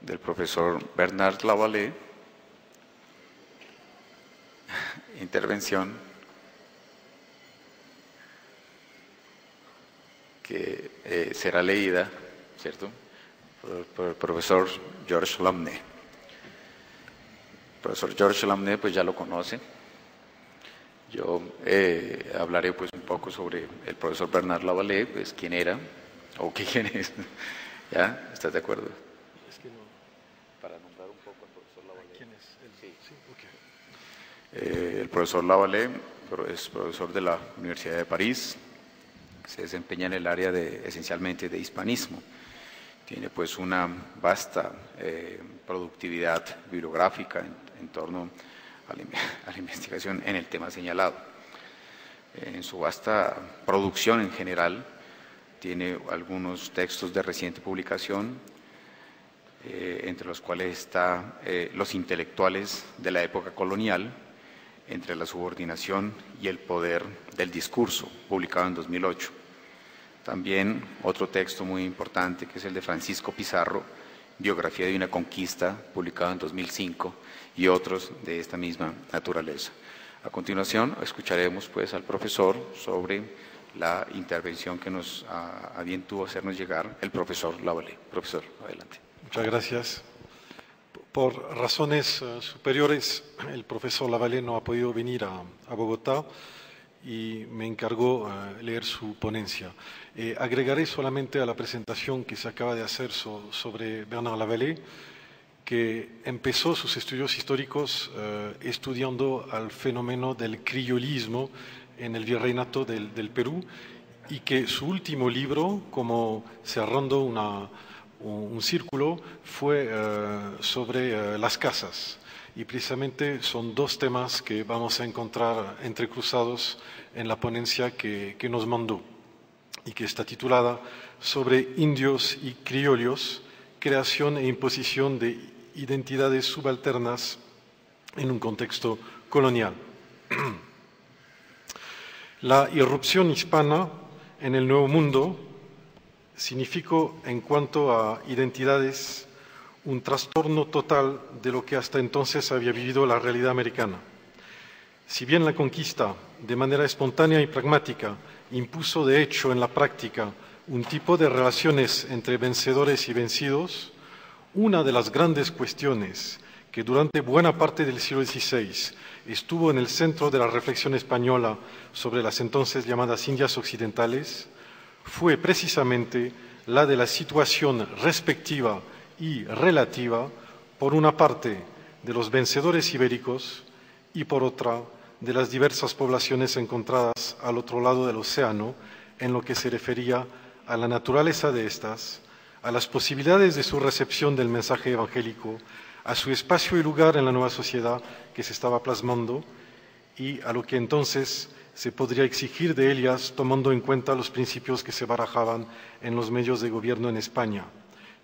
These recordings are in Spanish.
del profesor Bernard Lavalle, intervención que será leída, ¿cierto?, por el profesor George Lamné. El profesor George Lamné, pues ya lo conoce. Yo hablaré pues un poco sobre el profesor Bernard Lavalle, pues quién era o quién es. ¿Ya? ¿Estás de acuerdo? Es que no. Para nombrar un poco al profesor Lavalle. ¿Quién es él? Sí. Sí, okay. El profesor Lavalle es profesor de la Universidad de París, se desempeña en el área esencialmente de hispanismo. Tiene pues una vasta productividad bibliográfica en torno a la investigación en el tema señalado. En su vasta producción en general, tiene algunos textos de reciente publicación, entre los cuales están Los intelectuales de la época colonial, entre la subordinación y el poder del discurso, publicado en 2008. También otro texto muy importante, que es el de Francisco Pizarro, Biografía de una conquista, publicado en 2005, y otros de esta misma naturaleza. A continuación, escucharemos pues al profesor sobre la intervención que nos a bien tuvo hacernos llegar el profesor Lavalle. Profesor, adelante. Muchas gracias. Por razones superiores, el profesor Lavalle no ha podido venir a Bogotá y me encargó leer su ponencia. Agregaré solamente a la presentación que se acaba de hacer sobre Bernard Lavalle, que empezó sus estudios históricos estudiando al fenómeno del criolismo en el virreinato del Perú, y que su último libro, como cerrando un círculo, fue sobre las casas. Y precisamente son dos temas que vamos a encontrar entrecruzados en la ponencia que nos mandó, y que está titulada sobre indios y criollos, creación e imposición de identidades subalternas en un contexto colonial. La irrupción hispana en el Nuevo Mundo significó, en cuanto a identidades, un trastorno total de lo que hasta entonces había vivido la realidad americana. Si bien la conquista, de manera espontánea y pragmática, impuso de hecho en la práctica un tipo de relaciones entre vencedores y vencidos, una de las grandes cuestiones que durante buena parte del siglo XVI estuvo en el centro de la reflexión española sobre las entonces llamadas Indias Occidentales, fue precisamente la de la situación respectiva y relativa, por una parte, de los vencedores ibéricos y por otra, de las diversas poblaciones encontradas al otro lado del océano, en lo que se refería a la naturaleza de estas, a las posibilidades de su recepción del mensaje evangélico, a su espacio y lugar en la nueva sociedad que se estaba plasmando y a lo que entonces se podría exigir de ellas, tomando en cuenta los principios que se barajaban en los medios de gobierno en España,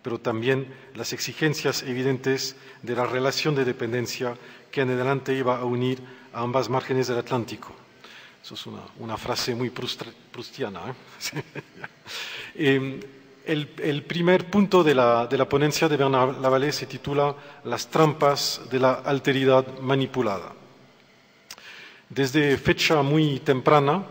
pero también las exigencias evidentes de la relación de dependencia que en adelante iba a unir a ambas márgenes del Atlántico. Eso es una frase muy proustiana, ¿eh? El primer punto de la ponencia de Bernard Lavalle se titula Las trampas de la alteridad manipulada. Desde fecha muy temprana,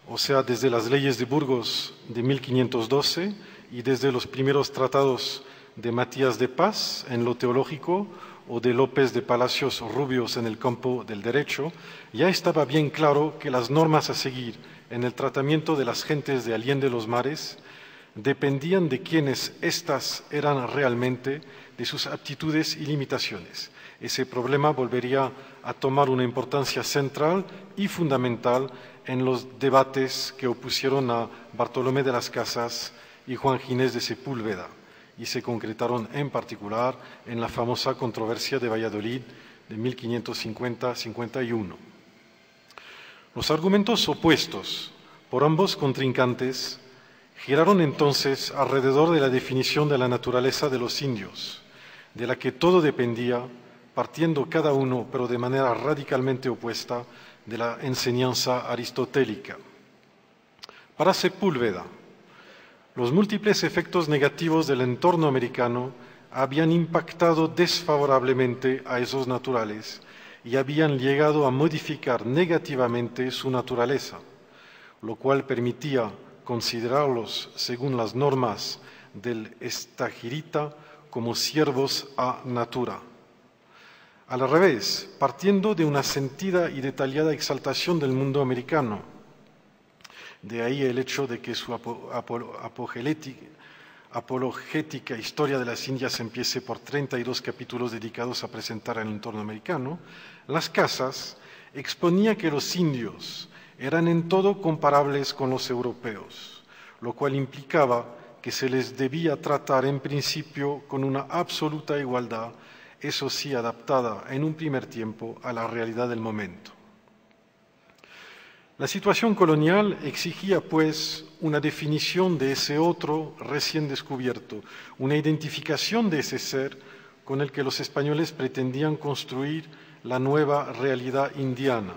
o sea, desde las leyes de Burgos de 1512 y desde los primeros tratados de Matías de Paz en lo teológico o de López de Palacios Rubios en el campo del derecho, ya estaba bien claro que las normas a seguir en el tratamiento de las gentes de Allende los Mares dependían de quienes éstas eran realmente, de sus aptitudes y limitaciones. Ese problema volvería a tomar una importancia central y fundamental en los debates que opusieron a Bartolomé de las Casas y Juan Ginés de Sepúlveda, y se concretaron en particular en la famosa controversia de Valladolid de 1550-51. Los argumentos opuestos por ambos contrincantes giraron entonces alrededor de la definición de la naturaleza de los indios, de la que todo dependía, partiendo cada uno, pero de manera radicalmente opuesta, de la enseñanza aristotélica. Para Sepúlveda, los múltiples efectos negativos del entorno americano habían impactado desfavorablemente a esos naturales y habían llegado a modificar negativamente su naturaleza, lo cual permitía considerarlos, según las normas del Estagirita, como siervos a natura. Al revés, partiendo de una sentida y detallada exaltación del mundo americano, de ahí el hecho de que su apologética historia de las Indias empiece por 32 capítulos dedicados a presentar el entorno americano, Las Casas exponía que los indios eran en todo comparables con los europeos, lo cual implicaba que se les debía tratar en principio con una absoluta igualdad, eso sí adaptada en un primer tiempo a la realidad del momento. La situación colonial exigía, pues, una definición de ese otro recién descubierto, una identificación de ese ser con el que los españoles pretendían construir la nueva realidad indiana.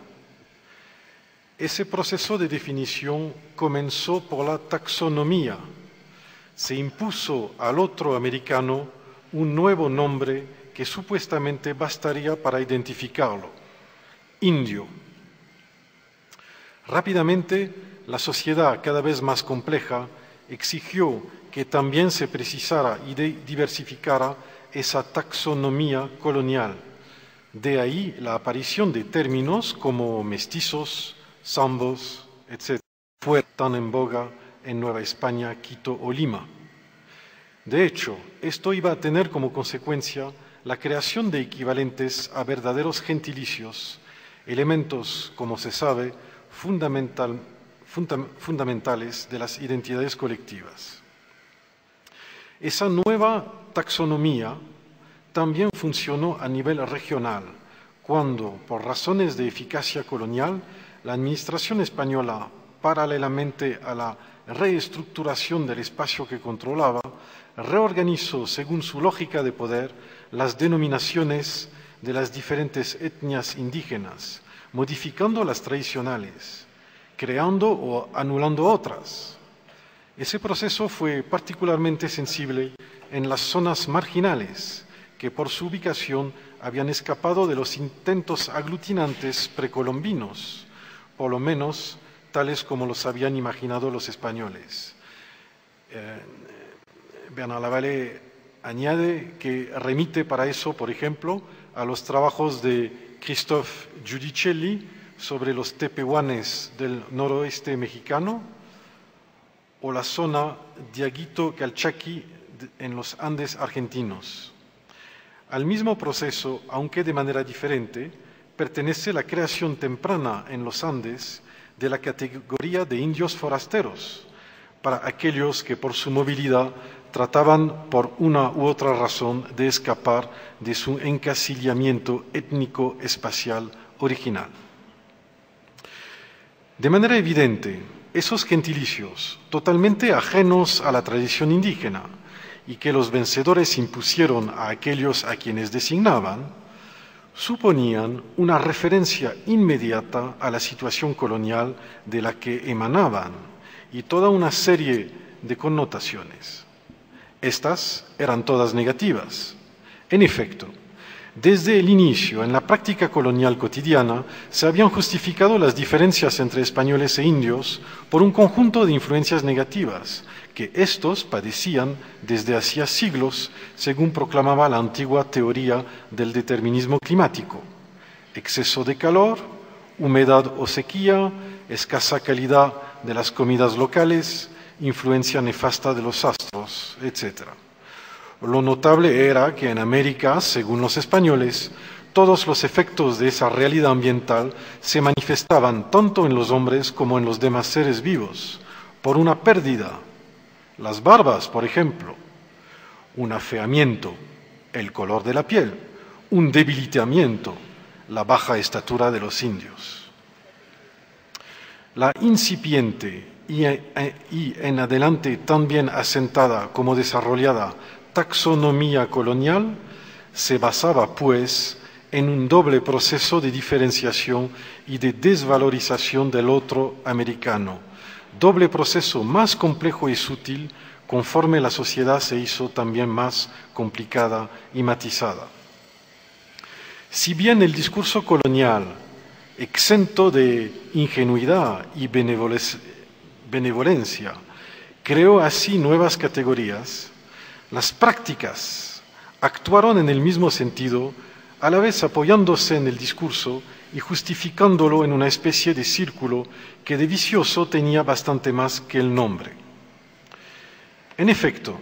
Ese proceso de definición comenzó por la taxonomía. Se impuso al otro americano un nuevo nombre que supuestamente bastaría para identificarlo: indio. Rápidamente, la sociedad, cada vez más compleja, exigió que también se precisara y diversificara esa taxonomía colonial. De ahí la aparición de términos como mestizos, zambos, etc., fue tan en boga en Nueva España, Quito o Lima. De hecho, esto iba a tener como consecuencia la creación de equivalentes a verdaderos gentilicios, elementos, como se sabe, fundamentales de las identidades colectivas. Esa nueva taxonomía también funcionó a nivel regional, cuando, por razones de eficacia colonial, la administración española, paralelamente a la reestructuración del espacio que controlaba, reorganizó, según su lógica de poder, las denominaciones de las diferentes etnias indígenas, modificando las tradicionales, creando o anulando otras. Ese proceso fue particularmente sensible en las zonas marginales, que por su ubicación habían escapado de los intentos aglutinantes precolombinos, por lo menos tales como los habían imaginado los españoles. Bernard Lavalle añade que remite para eso, por ejemplo, a los trabajos de Christophe Giudicelli sobre los tepehuanes del noroeste mexicano o la zona Diaguito-Calchaquí en los Andes argentinos. Al mismo proceso, aunque de manera diferente, pertenece la creación temprana en los Andes de la categoría de indios forasteros, para aquellos que por su movilidad trataban por una u otra razón de escapar de su encasillamiento étnico-espacial original. De manera evidente, esos gentilicios, totalmente ajenos a la tradición indígena y que los vencedores impusieron a aquellos a quienes designaban, suponían una referencia inmediata a la situación colonial de la que emanaban y toda una serie de connotaciones. Estas eran todas negativas. En efecto, desde el inicio, en la práctica colonial cotidiana, se habían justificado las diferencias entre españoles e indios por un conjunto de influencias negativas que éstos padecían desde hacía siglos, según proclamaba la antigua teoría del determinismo climático: exceso de calor, humedad o sequía, escasa calidad de las comidas locales, influencia nefasta de los astros, etc. Lo notable era que en América, según los españoles, todos los efectos de esa realidad ambiental se manifestaban tanto en los hombres como en los demás seres vivos, por una pérdida, las barbas, por ejemplo, un afeamiento, el color de la piel, un debilitamiento, la baja estatura de los indios. La incipiente y en adelante tan bien asentada como desarrollada taxonomía colonial se basaba, pues, en un doble proceso de diferenciación y de desvalorización del otro americano, doble proceso más complejo y sutil conforme la sociedad se hizo también más complicada y matizada. Si bien el discurso colonial, exento de ingenuidad y benevolencia, creó así nuevas categorías, las prácticas actuaron en el mismo sentido, a la vez apoyándose en el discurso y justificándolo en una especie de círculo que de vicioso tenía bastante más que el nombre. En efecto,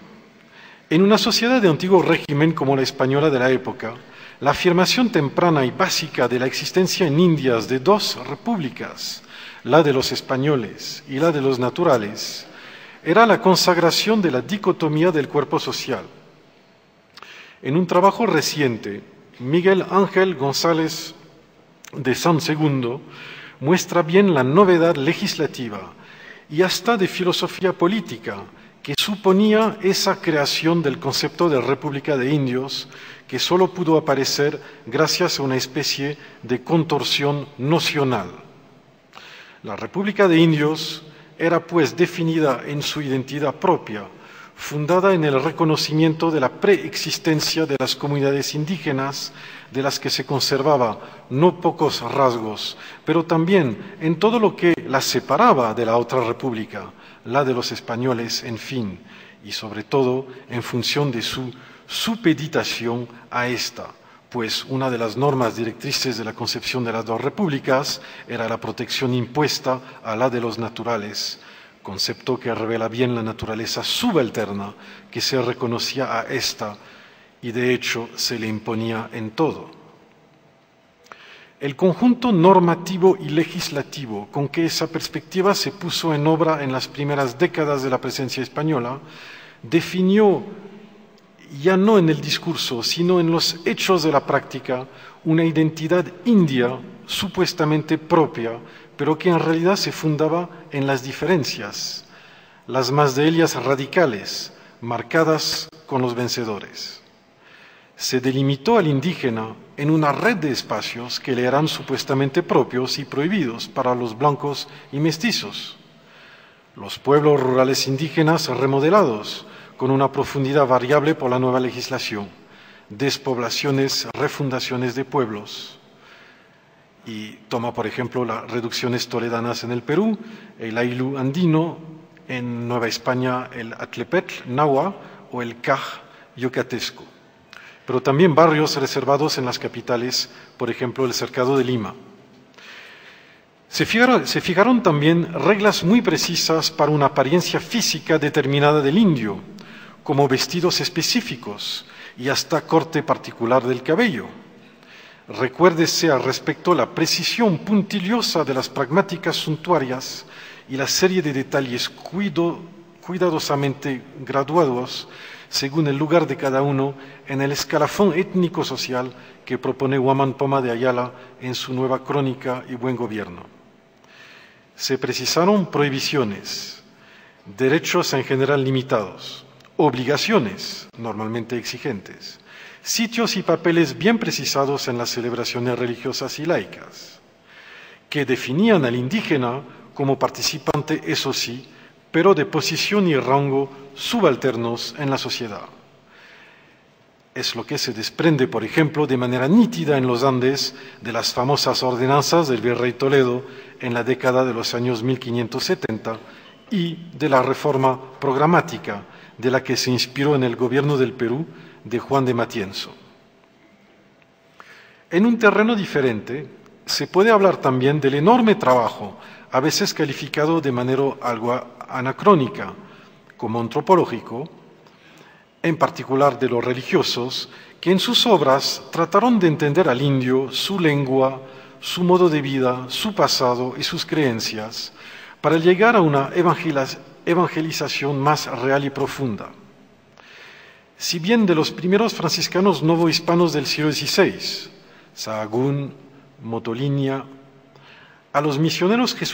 en una sociedad de antiguo régimen como la española de la época, la afirmación temprana y básica de la existencia en Indias de dos repúblicas, la de los españoles y la de los naturales, era la consagración de la dicotomía del cuerpo social. En un trabajo reciente, Miguel Ángel González de San Segundo muestra bien la novedad legislativa y hasta de filosofía política que suponía esa creación del concepto de República de Indios, que solo pudo aparecer gracias a una especie de contorsión nocional. La República de Indios era pues definida en su identidad propia, fundada en el reconocimiento de la preexistencia de las comunidades indígenas, de las que se conservaba no pocos rasgos, pero también en todo lo que las separaba de la otra república, la de los españoles, en fin, y sobre todo en función de su supeditación a esta, pues una de las normas directrices de la concepción de las dos repúblicas era la protección impuesta a la de los naturales, concepto que revela bien la naturaleza subalterna que se reconocía a esta y de hecho se le imponía en todo. El conjunto normativo y legislativo con que esa perspectiva se puso en obra en las primeras décadas de la presencia española definió, ya no en el discurso, sino en los hechos de la práctica, una identidad india supuestamente propia, pero que en realidad se fundaba en las diferencias, las más de ellas radicales, marcadas con los vencedores. Se delimitó al indígena en una red de espacios que le eran supuestamente propios y prohibidos para los blancos y mestizos. Los pueblos rurales indígenas remodelados con una profundidad variable por la nueva legislación, despoblaciones, refundaciones de pueblos. Y toma, por ejemplo, las reducciones toledanas en el Perú, el Aylú andino, en Nueva España el Atlepetl, Nahua o el Caj yucatesco. Pero también barrios reservados en las capitales, por ejemplo, el Cercado de Lima. Se fijaron también reglas muy precisas para una apariencia física determinada del indio, como vestidos específicos y hasta corte particular del cabello. Recuérdese al respecto la precisión puntillosa de las pragmáticas suntuarias y la serie de detalles cuidadosamente graduados según el lugar de cada uno en el escalafón étnico-social que propone Huamán Poma de Ayala en su nueva crónica y buen gobierno. Se precisaron prohibiciones, derechos en general limitados, obligaciones normalmente exigentes, sitios y papeles bien precisados en las celebraciones religiosas y laicas, que definían al indígena como participante, eso sí, pero de posición y rango subalternos en la sociedad. Es lo que se desprende, por ejemplo, de manera nítida en los Andes de las famosas ordenanzas del virrey Toledo en la década de los años 1570 y de la reforma programática de la que se inspiró en el gobierno del Perú de Juan de Matienzo. En un terreno diferente, se puede hablar también del enorme trabajo, a veces calificado de manera algo anacrónica, como antropológico, en particular de los religiosos, que en sus obras trataron de entender al indio, su lengua, su modo de vida, su pasado y sus creencias, para llegar a una evangelización más real y profunda. Si bien de los primeros franciscanos novohispanos del siglo XVI, Sahagún, Motolinia, a los misioneros jesuitas